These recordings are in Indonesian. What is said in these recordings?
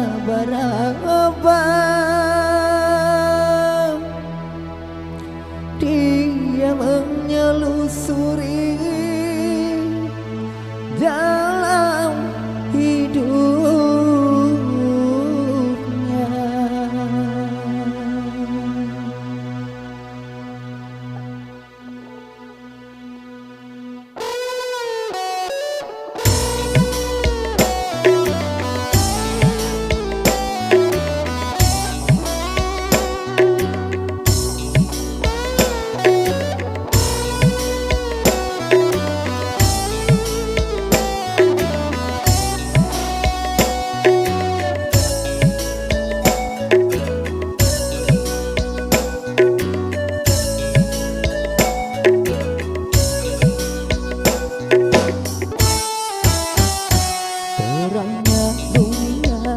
meraba-raba, dia menyelusuri dalam hidupnya. Terangnya dunia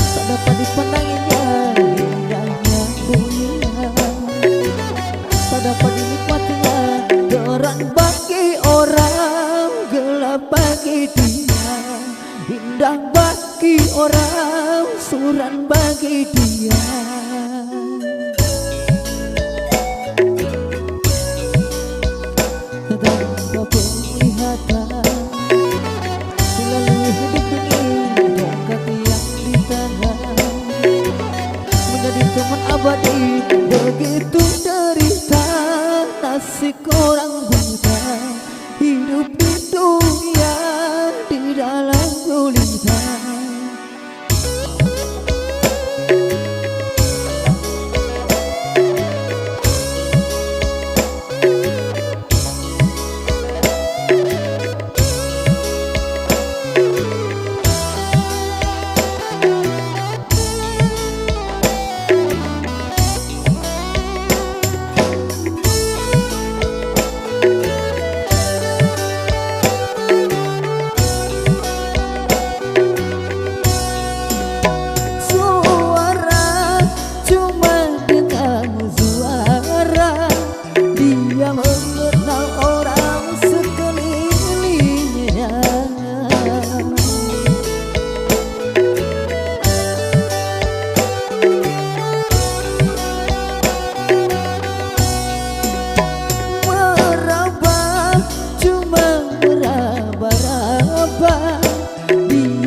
tak dapat dipandanginya, indahnya dunia tak dapat dinikmatinya. Terang bagi orang, gelap bagi dia, indah bagi orang, suram bagi dia. Tanpa penglihatan melalui hidup ini, tongkat yang di tangan menjadi teman abadi. Begitu derita nasib orang buta, hidup di dunia di dalam gulita.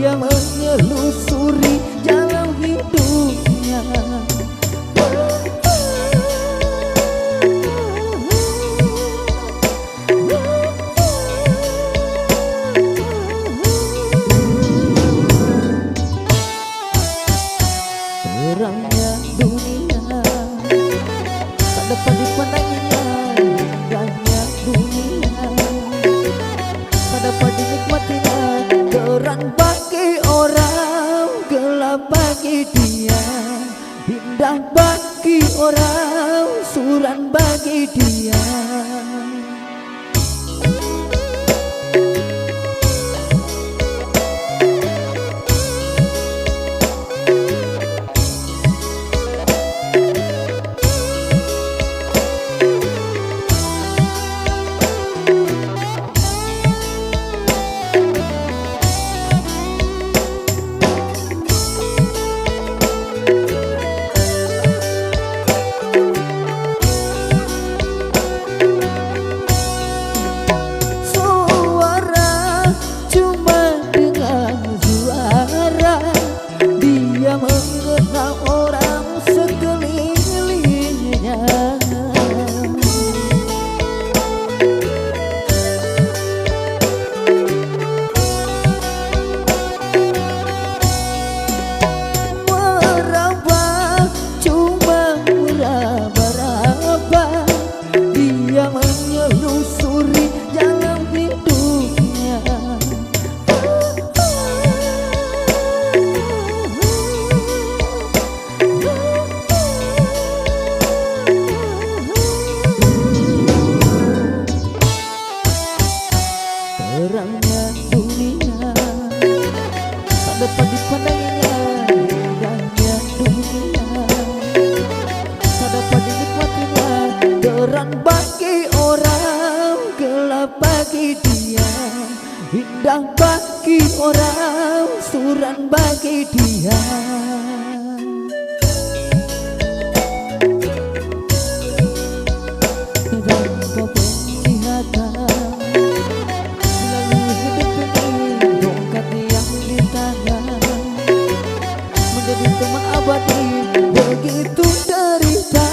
Dia menyelusuri jalan hidupnya. Terangnya dunia tak dapat dipandanginya, indahnya dunia tak dapat dinikmatinya. Terang bagi orang, gelap bagi dia, indah bagi orang, suram bagi dia. Dia mengenal orang sekelilingnya. Meraba, cuma meraba-raba, dia menyelusuri jalan hidupnya. Terangnya dunia tak dapat dipandanginya, indahnya dunia tak dapat dinikmatinya. Terang bagi orang, gelap bagi dia, Indah bagi orang, suram bagi dia. Tanpa penglihatan, selalu hidup ini tongkat yang di tangan, menjadi teman abadi. Begitu derita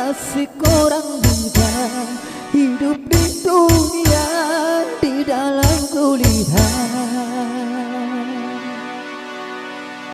nasib orang muda, hidup di dunia di dalam gulita.